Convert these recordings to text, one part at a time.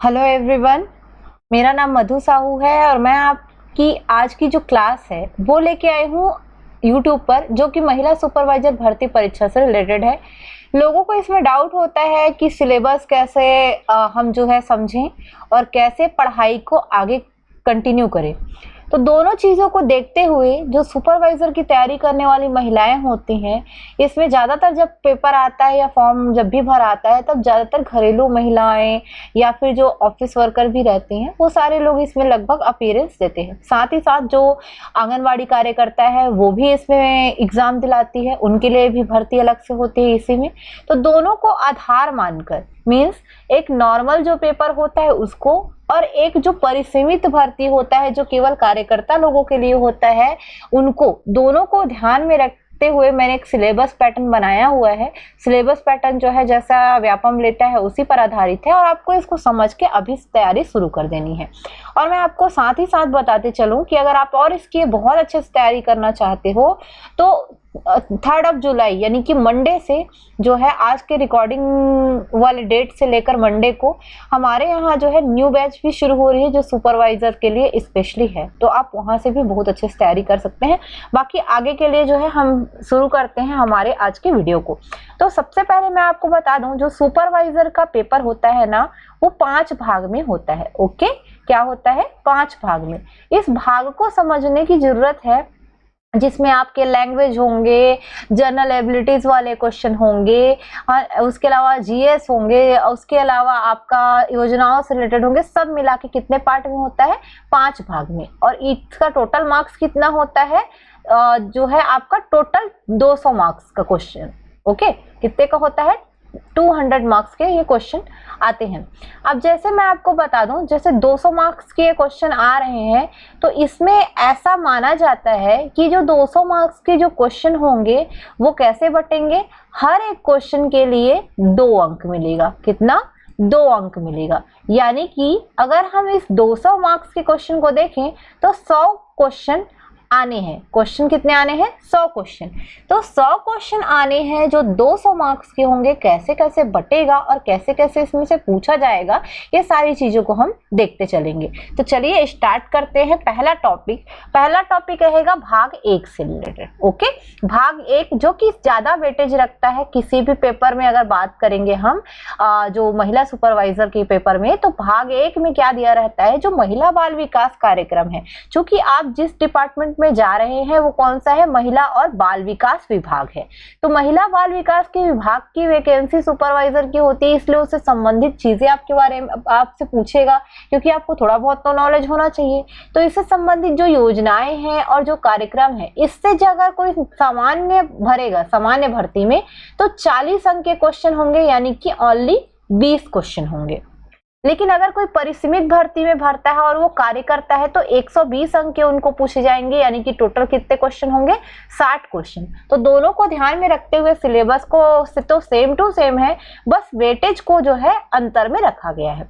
Hello everyone. मेरा नाम मधु साहू है और मैं आपकी आज की जो क्लास है वो लेके आई हूँ यूट्यूब पर, जो कि महिला सुपरवाइजर भर्ती परीक्षा से रिलेटेड है। लोगों को इसमें डाउट होता है कि सिलेबस कैसे हम जो है समझें और कैसे पढ़ाई को आगे कंटिन्यू करें। तो दोनों चीज़ों को देखते हुए जो सुपरवाइज़र की तैयारी करने वाली महिलाएं होती हैं, इसमें ज़्यादातर जब पेपर आता है या फॉर्म जब भी भर आता है तब ज़्यादातर घरेलू महिलाएं या फिर जो ऑफिस वर्कर भी रहती हैं वो सारे लोग इसमें लगभग अपीयरेंस देते हैं। साथ ही साथ जो आंगनवाड़ी कार्यकर्ता है वो भी इसमें एग्ज़ाम दिलाती है, उनके लिए भी भर्ती अलग से होती है इसी में। तो दोनों को आधार मानकर मीन्स एक नॉर्मल जो पेपर होता है उसको और एक जो परिसीमित भर्ती होता है जो केवल कार्यकर्ता लोगों के लिए होता है, उनको दोनों को ध्यान में रखते हुए मैंने एक सिलेबस पैटर्न बनाया हुआ है। सिलेबस पैटर्न जो है जैसा व्यापम लेता है उसी पर आधारित है और आपको इसको समझ के अभी तैयारी शुरू कर देनी है। और मैं आपको साथ ही साथ बताते चलूं कि अगर आप और इसकी बहुत अच्छे से तैयारी करना चाहते हो तो 3 जुलाई यानी कि मंडे से जो है आज के रिकॉर्डिंग वाले डेट से लेकर मंडे को हमारे यहाँ जो है न्यू बैच भी शुरू हो रही है जो सुपरवाइजर के लिए स्पेशली है। तो आप वहाँ से भी बहुत अच्छे से तैयारी कर सकते हैं। बाकी आगे के लिए जो है हम शुरू करते हैं हमारे आज के वीडियो को। तो सबसे पहले मैं आपको बता दूं जो सुपरवाइजर का पेपर होता है ना वो 5 भाग में होता है। ओके, क्या होता है? 5 भाग में। इस भाग को समझने की जरूरत है जिसमें आपके लैंग्वेज होंगे, जनरल एबिलिटीज वाले क्वेश्चन होंगे और उसके अलावा जीएस होंगे, उसके अलावा आपका योजनाओं से रिलेटेड होंगे। सब मिला के कितने पार्ट में होता है? 5 भाग में। और इसका टोटल मार्क्स कितना होता है? जो है आपका टोटल 200 मार्क्स का क्वेश्चन। ओके, कितने का होता है? 200 मार्क्स के ये क्वेश्चन आते हैं। अब जैसे मैं आपको बता दूं, जैसे 200 मार्क्स के क्वेश्चन आ रहे हैं तो इसमें ऐसा माना जाता है कि जो 200 मार्क्स के जो क्वेश्चन होंगे वो कैसे बटेंगे? हर एक क्वेश्चन के लिए 2 अंक मिलेगा। कितना? 2 अंक मिलेगा। यानी कि अगर हम इस 200 मार्क्स के क्वेश्चन को देखें तो 100 क्वेश्चन आने हैं। क्वेश्चन कितने आने हैं? 100 क्वेश्चन। तो 100 क्वेश्चन आने हैं जो 200 मार्क्स के होंगे। कैसे कैसे बटेगा और कैसे कैसे इसमें से पूछा जाएगा, ये सारी चीजों को हम देखते चलेंगे। तो चलिए स्टार्ट करते हैं। पहला टॉपिक रहेगा भाग 1 से रिलेटेड। ओके, भाग 1 जो कि ज्यादा वेटेज रखता है किसी भी पेपर में। अगर बात करेंगे हम जो महिला सुपरवाइजर के पेपर में, तो भाग 1 में क्या दिया रहता है? जो महिला बाल विकास कार्यक्रम है। चूंकि आप जिस डिपार्टमेंट में जा रहे हैं वो कौन सा है? महिला और बाल विकास विभाग है। तो महिला बाल विकास के विभाग की वैकेंसी सुपरवाइजर की होती है, इसलिए उससे संबंधित चीजें आपके बारे में आपसे पूछेगा, क्योंकि आपको थोड़ा बहुत तो नॉलेज होना चाहिए। तो इससे संबंधित जो योजनाएं हैं और जो कार्यक्रम है, इससे जो अगर कोई सामान्य भरेगा सामान्य भर्ती में तो 40 अंक के क्वेश्चन होंगे, यानी कि ओनली 20 क्वेश्चन होंगे। लेकिन अगर कोई परिसीमित भर्ती में भरता है और वो कार्य करता है तो 120 अंक के उनको पूछे जाएंगे, यानी कि टोटल कितने क्वेश्चन होंगे? 60 क्वेश्चन। तो दोनों को ध्यान में रखते हुए सिलेबस को तो सेम टू सेम है, बस वेटेज को जो है अंतर में रखा गया है।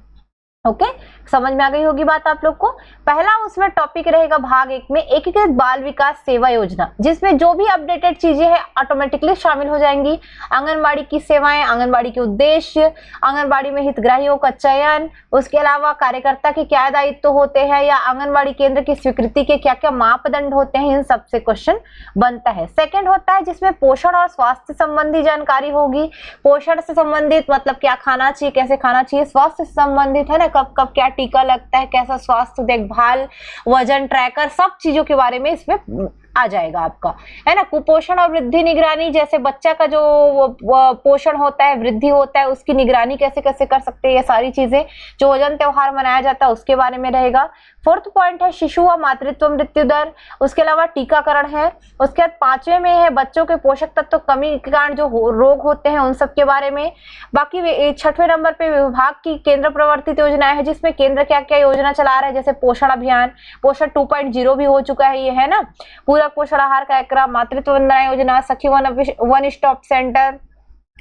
ओके, समझ में आ गई होगी बात आप लोग को। पहला उसमें टॉपिक रहेगा भाग 1 में एकीकृत बाल विकास सेवा योजना, जिसमें जो भी अपडेटेड चीजें हैं ऑटोमेटिकली शामिल हो जाएंगी। आंगनबाड़ी की सेवाएं, आंगनबाड़ी के उद्देश्य, आंगनबाड़ी में हितग्राहियों का चयन, उसके अलावा कार्यकर्ता के क्या दायित्व होते हैं या आंगनबाड़ी केंद्र की स्वीकृति के क्या क्या मापदंड होते हैं, इन सबसे क्वेश्चन बनता है। सेकेंड होता है जिसमें पोषण और स्वास्थ्य संबंधी जानकारी होगी। पोषण से संबंधित मतलब क्या खाना चाहिए, कैसे खाना चाहिए। स्वास्थ्य से संबंधित है ना, कब कब क्या टीका लगता है, कैसा स्वास्थ्य देखभाल, वजन ट्रैकर, सब चीजों के बारे में इसमें आ जाएगा आपका, है ना। कुपोषण और वृद्धि निगरानी, जैसे बच्चा का जो पोषण होता है, वृद्धि होता है, उसकी निगरानी कैसे कैसे कर सकते हैं, ये सारी चीजें। जो वजन त्योहार मनाया जाता है उसके बारे में रहेगा। फोर्थ पॉइंट है शिशु व मातृत्व मृत्यु दर, उसके अलावा टीकाकरण है। उसके बाद 5वें में है बच्चों के पोषक तत्व कमी के कारण जो रोग होते हैं उन सब के बारे में। बाकी 6वें नंबर पे विभाग की केंद्र प्रवर्तित योजनाएं है, जिसमें केंद्र क्या क्या योजना चला रहा है, जैसे पोषण अभियान, पोषण 2.0 भी हो चुका है, ये है ना, पूरक पोषण आहार कार्यक्रम, मातृत्व वंदना योजना, सखी one stop centre,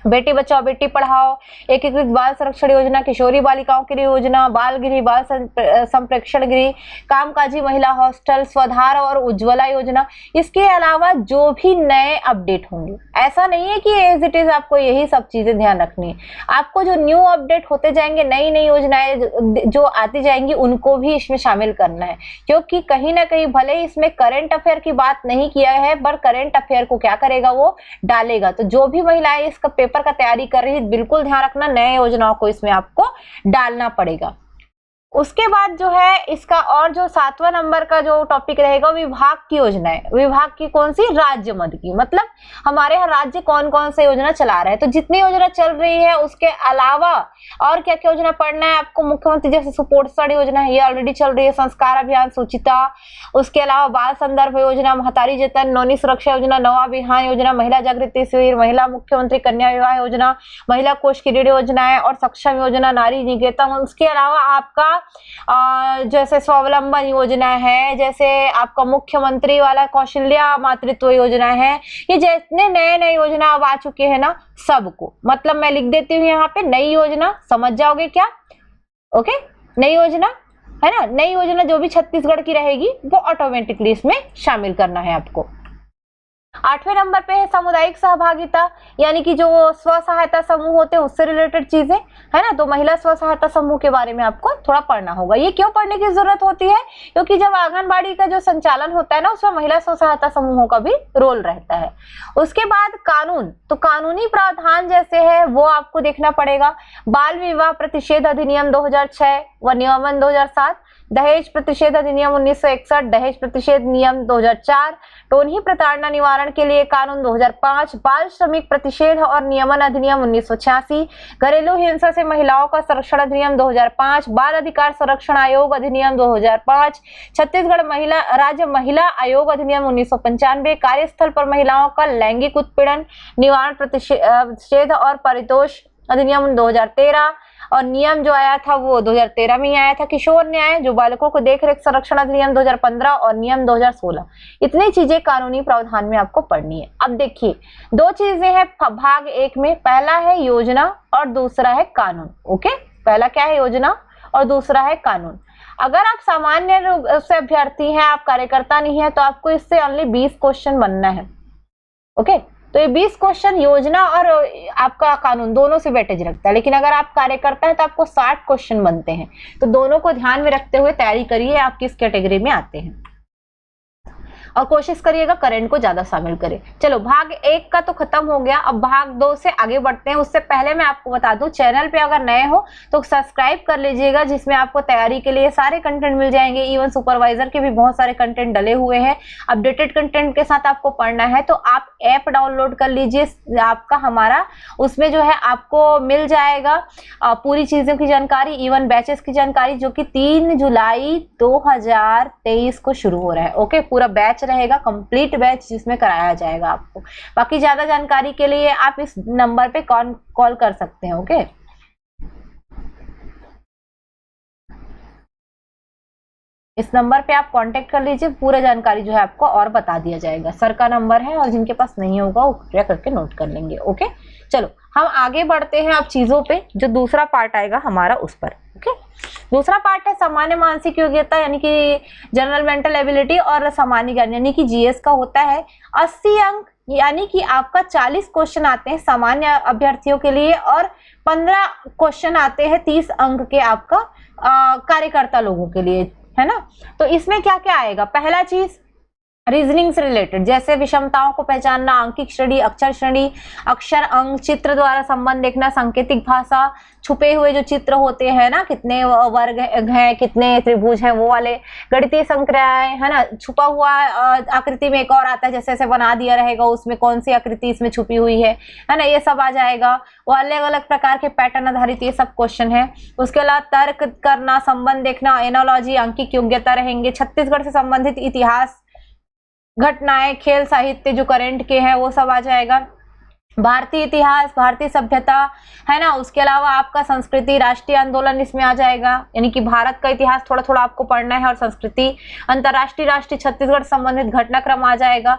Beti Bachao Beti Padhao, एकीकृत बाल संरक्षण योजना, किशोरी बालिकाओं के लिए योजना, बाल गृह, बाल संप्रेक्षण गृह, कामकाजी महिला हॉस्टल, स्वधार और उज्ज्वला योजना। इसके अलावा जो भी नए अपडेट होंगे, ऐसा नहीं है कि एज इट इज आपको यही सब चीजें ध्यान रखनी है, आपको जो न्यू अपडेट होते जाएंगे, नई नई योजनाएं जो आती जाएंगी उनको भी इसमें शामिल करना है, क्योंकि कहीं ना कहीं भले ही इसमें करंट अफेयर की बात नहीं किया है, पर करंट अफेयर को क्या करेगा, वो डालेगा। तो जो भी महिलाएं इसका पेपर का तैयारी कर रही है, बिल्कुल ध्यान रखना, नए योजनाओं को इसमें आपको डालना पड़ेगा। उसके बाद जो है इसका और जो 7वां नंबर का जो टॉपिक रहेगा, विभाग की योजनाएं। विभाग की कौन सी? राज्य मद की, मतलब हमारे यहाँ राज्य कौन कौन से योजना चला रहे हैं। तो जितनी योजना चल रही है उसके अलावा और क्या क्या योजना पढ़ना है आपको। मुख्यमंत्री जैसे सुपोषण योजना है, ये ऑलरेडी चल रही है। संस्कार अभियान, सुचिता, उसके अलावा बाल संदर्भ योजना, महतारी जतन, नौनी सुरक्षा योजना, नवा विहान योजना, महिला जागृति शिविर, महिला मुख्यमंत्री कन्या विवाह योजना, महिला कोष की ऋण योजनाएं और सक्षम योजना, नारी निकेतन। उसके अलावा आपका जैसे स्वावलंबन योजना है, जैसे आपका मुख्यमंत्री वाला कौशल्या मातृत्व योजना है, ये जितने नए नए योजना अब आ चुके हैं ना, सबको, मतलब मैं लिख देती हूँ यहाँ पे नई योजना, समझ जाओगे क्या? ओके, नई योजना है ना, नई योजना जो भी छत्तीसगढ़ की रहेगी वो ऑटोमेटिकली इसमें शामिल करना है आपको। 8वें नंबर पे है सामुदायिक सहभागिता, यानी कि जो स्व सहायता समूह होते हैं उससे रिलेटेड चीजें है ना। तो महिला स्व सहायता समूह के बारे में आपको थोड़ा पढ़ना होगा। ये क्यों पढ़ने की जरूरत होती है? क्योंकि जब आंगनबाड़ी का जो संचालन होता है ना, उसमें महिला स्व सहायता समूहों का भी रोल रहता है। उसके बाद कानून, तो कानूनी प्रावधान जैसे है वो आपको देखना पड़ेगा। बाल विवाह प्रतिषेध अधिनियम 2006 व नियमन 2007, दहेज प्रतिषेध अधिनियम 1961, दहेज प्रतिषेध नियम 2004, टोनही प्रताड़ना निवारण के लिए कानून 2005, बाल श्रमिक प्रतिषेध और नियमन अधिनियम 1986, घरेलू हिंसा से महिलाओं का संरक्षण अधिनियम 2005, बाल अधिकार संरक्षण आयोग अधिनियम 2005, छत्तीसगढ़ महिला राज्य महिला आयोग अधिनियम 1995, कार्यस्थल पर महिलाओं का लैंगिक उत्पीड़न निवारण प्रतिषेध और परितोष अधिनियम 2013, और नियम जो आया था वो 2013 में ही आया था, किशोर न्याय जो बालकों को देखरेख संरक्षण अधिनियम 2015 और नियम 2016। इतनी चीजें कानूनी प्रावधान में आपको पढ़नी है। अब देखिए, दो चीजें हैं भाग 1 में, पहला है योजना और दूसरा है कानून। ओके, पहला क्या है? योजना और दूसरा है कानून। अगर आप सामान्य रूप से अभ्यर्थी हैं, आप कार्यकर्ता नहीं है, तो आपको इससे ओनली 20 क्वेश्चन बनना है। ओके, तो ये 20 क्वेश्चन योजना और आपका कानून दोनों से वेटेज रखता है। लेकिन अगर आप कार्यकर्ता है तो आपको 60 क्वेश्चन बनते हैं। तो दोनों को ध्यान में रखते हुए तैयारी करिए, आप किस कैटेगरी में आते हैं, और कोशिश करिएगा करंट को ज्यादा शामिल करें। चलो, भाग 1 का तो खत्म हो गया, अब भाग 2 से आगे बढ़ते हैं। उससे पहले मैं आपको बता दूं, चैनल पे अगर नए हो तो सब्सक्राइब कर लीजिएगा, जिसमें आपको तैयारी के लिए सारे कंटेंट मिल जाएंगे। इवन सुपरवाइजर के भी बहुत सारे कंटेंट डले हुए हैं। अपडेटेड कंटेंट के साथ आपको पढ़ना है तो आप ऐप डाउनलोड कर लीजिए, आपका हमारा, उसमें जो है आपको मिल जाएगा पूरी चीजों की जानकारी, इवन बैचेस की जानकारी, जो कि 3 जुलाई 2023 को शुरू हो रहा है। ओके, पूरा बैच रहेगा, कंप्लीट बैच जिसमें कराया जाएगा आपको। बाकी ज्यादा जानकारी के लिए आप इस नंबर पे कॉल कर सकते हैं। ओके, इस नंबर पे आप कांटेक्ट कर लीजिए, पूरा जानकारी जो है आपको और बता दिया जाएगा। सर का नंबर है, और जिनके पास नहीं होगा वो कृपया करके नोट कर लेंगे। ओके, चलो हम आगे बढ़ते हैं अब चीजों पे, जो दूसरा पार्ट आएगा हमारा उस पर। ओके, दूसरा पार्ट है सामान्य मानसिक योग्यता, यानी कि जनरल मेंटल एबिलिटी, और सामान्य ज्ञान यानी कि जीएस का होता है 80 अंक, यानी कि आपका 40 क्वेश्चन आते हैं सामान्य अभ्यर्थियों के लिए, और 15 क्वेश्चन आते हैं 30 अंक के आपका कार्यकर्ता लोगों के लिए, है ना। तो इसमें क्या क्या आएगा? पहला चीज रीजनिंग से रिलेटेड, जैसे विषमताओं को पहचानना, अंकिक श्रेणी, अक्षर श्रेणी, अक्षर अंक, चित्र द्वारा संबंध देखना, सांकेतिक भाषा, छुपे हुए जो चित्र होते हैं ना, कितने वर्ग हैं, कितने त्रिभुज हैं, वो वाले, गणितीय संक्रियाएं, है ना, छुपा हुआ आकृति में एक और आता है, जैसे ऐसे बना दिया रहेगा, उसमें कौन सी आकृति इसमें छुपी हुई है ना, ये सब आ जाएगा। वो अलग अलग प्रकार के पैटर्न आधारित ये सब क्वेश्चन है। उसके अलावा तर्क करना, संबंध देखना, एनोलॉजी, अंकिक योग्यता रहेंगे। छत्तीसगढ़ से संबंधित इतिहास, घटनाएं, खेल, साहित्य जो करंट के हैं वो सब आ जाएगा। भारतीय इतिहास, भारतीय सभ्यता, है ना। उसके अलावा आपका संस्कृति, राष्ट्रीय आंदोलन इसमें आ जाएगा, यानी कि भारत का इतिहास थोड़ा थोड़ा आपको पढ़ना है, और संस्कृति, अंतरराष्ट्रीय, राष्ट्रीय, छत्तीसगढ़ संबंधित घटनाक्रम आ जाएगा।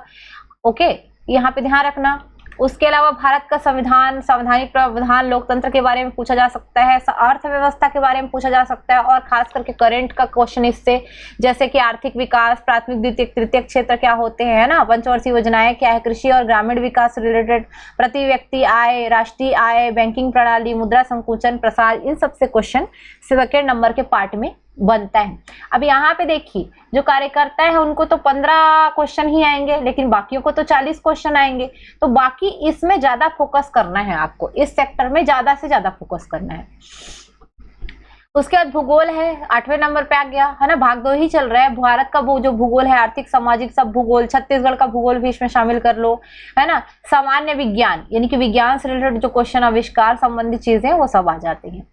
ओके, यहाँ पे ध्यान रखना। उसके अलावा भारत का संविधान, संवैधानिक प्रावधान, लोकतंत्र के बारे में पूछा जा सकता है, अर्थव्यवस्था के बारे में पूछा जा सकता है, और खास करके करंट का क्वेश्चन इससे, जैसे कि आर्थिक विकास, प्राथमिक द्वितीयक तृतीयक क्षेत्र क्या होते हैं, है ना, पंचवर्षीय योजनाएं क्या है, कृषि और ग्रामीण विकास से रिलेटेड, प्रति व्यक्ति आय, राष्ट्रीय आय, बैंकिंग प्रणाली, मुद्रा संकुचन, प्रसार, इन सबसे क्वेश्चन सेकंड नंबर के पार्ट में बनता है। अब यहाँ पे देखिए, जो कार्यकर्ता है उनको तो 15 क्वेश्चन ही आएंगे, लेकिन बाकियों को तो 40 क्वेश्चन आएंगे। तो बाकी इसमें ज्यादा फोकस करना है आपको, इस सेक्टर में ज्यादा से ज्यादा फोकस करना है। उसके बाद भूगोल है, 8वें नंबर पे आ गया, है ना, भाग 2 ही चल रहा है। भारत का वो जो भूगोल है, आर्थिक, सामाजिक, सब भूगोल, छत्तीसगढ़ का भूगोल भी इसमें शामिल कर लो, है ना। सामान्य विज्ञान, यानी कि विज्ञान से रिलेटेड जो क्वेश्चन, आविष्कार संबंधी चीजें, वो सब आ जाती हैं।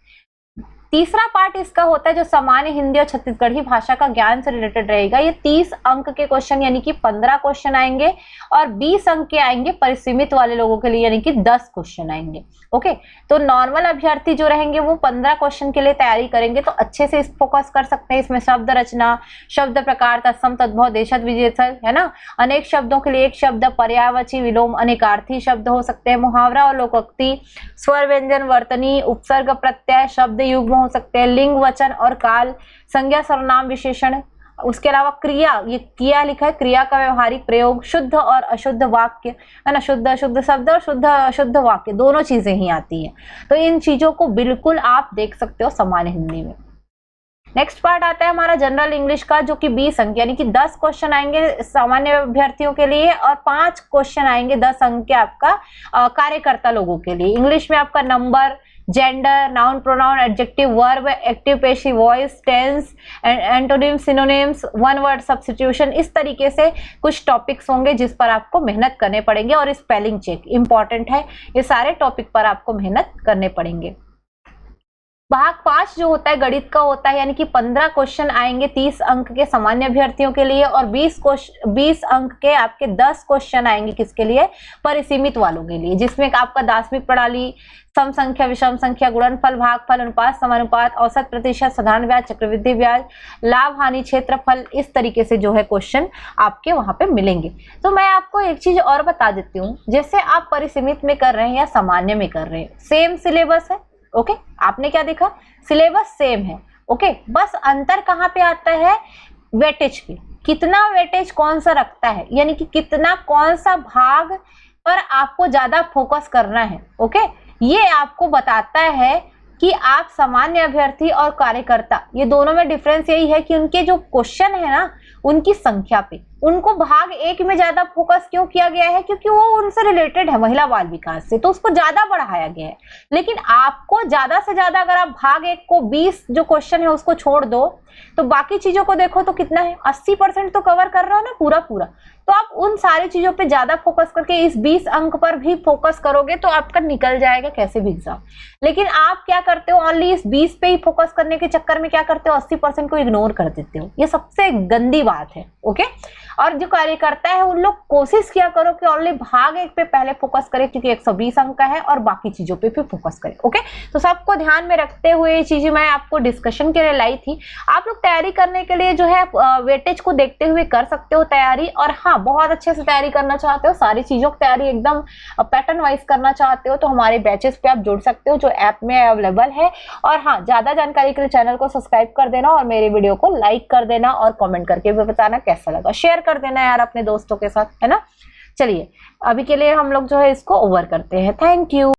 तीसरा पार्ट इसका होता है जो सामान्य हिंदी और छत्तीसगढ़ी भाषा का ज्ञान से रिलेटेड रहेगा। ये 30 अंक के क्वेश्चन, यानी कि 15 क्वेश्चन आएंगे, और 20 अंक के आएंगे परिसीमित वाले लोगों के लिए, यानी कि 10 क्वेश्चन आएंगे। ओके, तो नॉर्मल अभ्यर्थी जो रहेंगे वो 15 क्वेश्चन के लिए तैयारी करेंगे, तो अच्छे से इस फोकस कर सकते हैं। इसमें शब्द रचना, शब्द प्रकार, तत्सम, तद्भव, देशज, विशेषण, है ना, अनेक शब्दों के लिए एक शब्द, पर्यायवाची, विलोम, अनेकार्थी शब्द हो सकते हैं, मुहावरा और लोकोक्ति, स्वर, व्यंजन, वर्तनी, उपसर्ग, प्रत्यय, शब्द युग्म हो सकते हैं, लिंग, वचन और काल, संज्ञा, सर्वनाम, विशेषण। उसके अलावा क्रिया, ये किया लिखा है, क्रिया का व्यवहारिक प्रयोग, शुद्ध और अशुद्ध वाक्य, है ना, शुद्ध अशुद्ध शब्द और शुद्ध अशुद्ध वाक्य, दोनों चीजें ही आती हैं। तो इन चीजों को बिल्कुल आप देख सकते हो सामान्य हिंदी में। नेक्स्ट पार्ट आता है हमारा जनरल इंग्लिश का, जो कि 20 अंक, यानी कि 10 क्वेश्चन आएंगे सामान्य अभ्यर्थियों के लिए, और 5 क्वेश्चन आएंगे 10 अंक के आपका कार्यकर्ता लोगों के लिए। इंग्लिश में आपका number, gender, noun, pronoun, adjective, verb, active, passive voice, tense, antonyms, synonyms, one word substitution, इस तरीके से कुछ टॉपिक्स होंगे जिस पर आपको मेहनत करने पड़ेंगे। और स्पेलिंग चेक इंपॉर्टेंट है, ये सारे टॉपिक पर आपको मेहनत करने पड़ेंगे। भाग 5 जो होता है गणित का होता है, यानी कि 15 क्वेश्चन आएंगे 30 अंक के सामान्य अभ्यर्थियों के लिए, और 20 अंक के आपके 10 क्वेश्चन आएंगे किसके लिए, परिसीमित वालों के लिए, जिसमें आपका दार्शनिक प्रणाली, सम संख्या, विषम संख्या, गुणनफल, भागफल, अनुपात, समानुपात, औसत, प्रतिशत, साधारण ब्याज, चक्रवृद्धि ब्याज, लाभ हानि क्षेत्रफल, इस तरीके से जो है क्वेश्चन आपके वहां पे मिलेंगे। तो मैं आपको एक चीज और बता देती हूँ, जैसे आप परिसीमित में कर रहे हैं या सामान्य में कर रहे हैं, सेम सिलेबस है। ओके, आपने क्या देखा, सिलेबस सेम है। ओके, बस अंतर कहाँ पे आता है, वेटेज पे, कितना वेटेज कौन सा रखता है, यानी कि कितना कौन सा भाग पर आपको ज्यादा फोकस करना है। ओके, ये आपको बताता है कि आप सामान्य अभ्यर्थी और कार्यकर्ता, ये दोनों में डिफरेंस यही है कि उनके जो क्वेश्चन है ना, उनकी संख्या पे, उनको भाग 1 में ज्यादा फोकस क्यों किया गया है, क्योंकि वो उनसे रिलेटेड है, महिला बाल विकास से, तो उसको ज्यादा बढ़ाया गया है। लेकिन आपको ज्यादा से ज्यादा, अगर आप भाग 1 को 20 जो क्वेश्चन है उसको छोड़ दो, तो बाकी चीजों को देखो तो कितना है, 80% तो कवर कर रहा है ना पूरा पूरा। तो आप उन सारी चीजों पे ज्यादा फोकस करके इस 20 अंक पर भी फोकस करोगे तो आपका निकल जाएगा कैसे भी एग्जाम। लेकिन आप क्या करते हो, ओनली इस 20 पे ही फोकस करने के चक्कर में क्या करते हो, 80% को इग्नोर कर देते हो। ये सबसे गंदी बात है। ओके, और जो कार्यकर्ता है उन लोग कोशिश किया करो कि ओनली भाग 1 पे पहले फोकस करें, क्योंकि 120 अंक का है, और बाकी चीजों पे फिर फोकस करें। ओके, तो सबको ध्यान में रखते हुए ये चीजें मैं आपको डिस्कशन के लिए लाई थी। आप लोग तैयारी करने के लिए जो है वेटेज को देखते हुए कर सकते हो तैयारी। और हाँ, बहुत अच्छे से तैयारी करना चाहते हो, सारी चीजों की तैयारी एकदम पैटर्न वाइज करना चाहते हो, तो हमारे बैचेस पे आप जुड़ सकते हो जो ऐप में अवेलेबल है। और हाँ, ज्यादा जानकारी के लिए चैनल को सब्सक्राइब कर देना, और मेरे वीडियो को लाइक कर देना, और कमेंट करके भी बताना कैसा लगा, शेयर कर देना यार अपने दोस्तों के साथ, है ना। चलिए, अभी के लिए हम लोग जो है इसको ओवर करते हैं। Thank you.